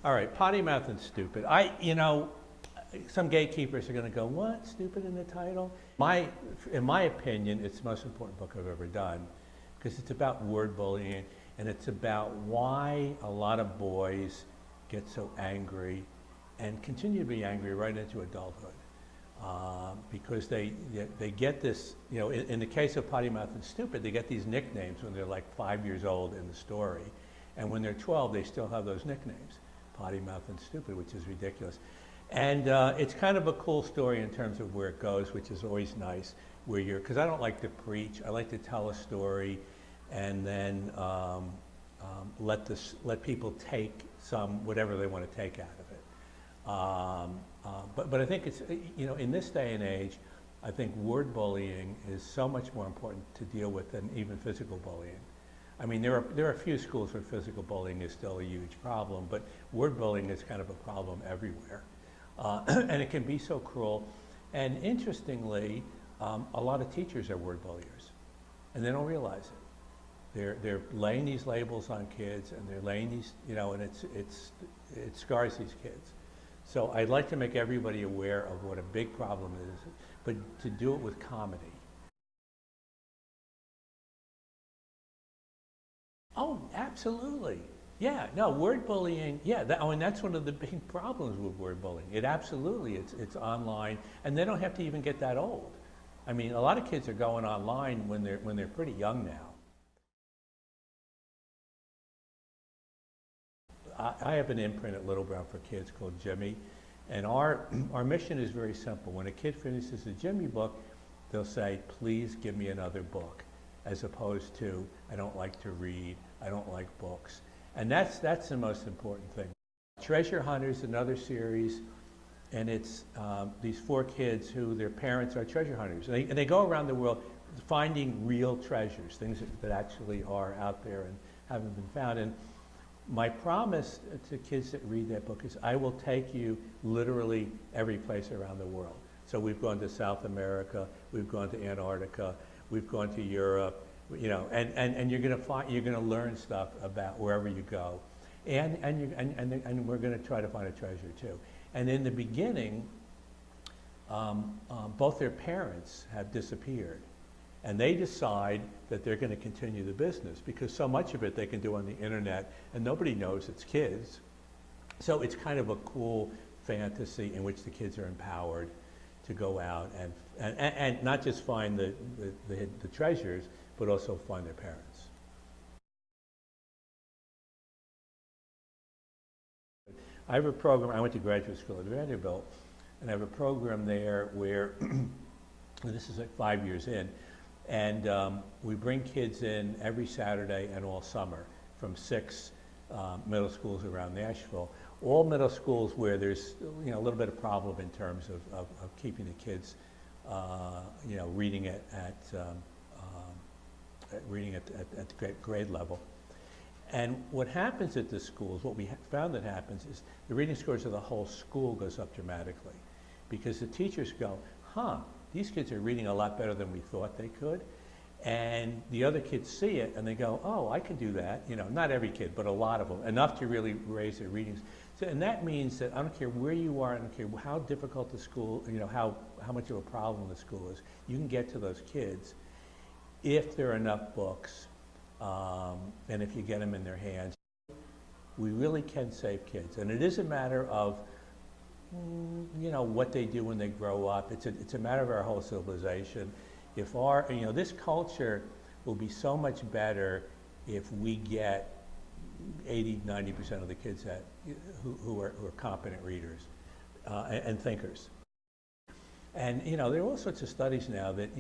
All right, potty mouth and stupid. Some gatekeepers are going to go, what, stupid in the title? In my opinion, it's the most important book I've ever done because it's about word bullying and it's about why a lot of boys get so angry and continue to be angry right into adulthood. Because they get this, in the case of potty mouth and stupid, they get these nicknames when they're like 5 years old in the story. And when they're 12, they still have those nicknames, potty mouth and stupid, which is ridiculous. And it's kind of a cool story in terms of where it goes, which is always nice, because I don't like to preach, I like to tell a story and then let people take whatever they want to take out of it. But I think it's, in this day and age, I think word bullying is so much more important to deal with than even physical bullying. I mean, there are a few schools where physical bullying is still a huge problem, but word bullying is kind of a problem everywhere. And it can be so cruel. And interestingly, a lot of teachers are word bulliers, and they don't realize it. They're laying these labels on kids, and they're laying these, and it scars these kids. So I'd like to make everybody aware of what a big problem is, but to do it with comedy. Oh, absolutely. Yeah, no, word bullying, yeah, that's one of the big problems with word bullying. It's online, and they don't have to even get that old. I mean, a lot of kids are going online when they're pretty young now. I have an imprint at Little Brown for Kids called Jimmy, and our mission is very simple. When a kid finishes a Jimmy book, they'll say, please give me another book, as opposed to, I don't like to read, I don't like books. And that's the most important thing. Treasure Hunters, another series, and it's these 4 kids who their parents are treasure hunters. And they go around the world finding real treasures, things that actually are out there and haven't been found. And my promise to kids that read that book is I will take you literally every place around the world. So we've gone to South America, we've gone to Antarctica, we've gone to Europe, and you're going to learn stuff about wherever you go, and we're going to try to find a treasure too. And in the beginning, both their parents have disappeared, and they decide that they're going to continue the business because so much of it they can do on the internet, and nobody knows it's kids. So it's kind of a cool fantasy in which the kids are empowered to go out and not just find the treasures, but also find their parents. I have a program, I went to graduate school at Vanderbilt, and I have a program there where, this is like 5 years in, and we bring kids in every Saturday and all summer from 6 middle schools around Nashville. All middle schools where there's a little bit of problem in terms of keeping the kids reading at the grade level. And what happens at the schools, what we found that happens is the reading scores of the whole school goes up dramatically because the teachers go, these kids are reading a lot better than we thought they could. And the other kids see it and they go, oh, I can do that. Not every kid, but a lot of them, enough to really raise their readings. So, and that means that I don't care where you are, I don't care how difficult the school, how much of a problem the school is, you can get to those kids if there are enough books, and if you get them in their hands. We really can save kids. And it is a matter of, what they do when they grow up. It's a matter of our whole civilization. If this culture will be so much better if we get 80–90% of the kids who are competent readers and thinkers. And there are all sorts of studies now that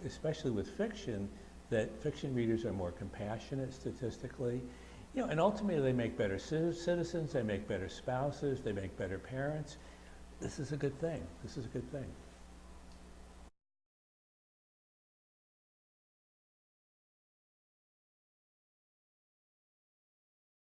especially with fiction, that fiction readers are more compassionate statistically, and ultimately they make better citizens, they make better spouses, they make better parents. This is a good thing. This is a good thing.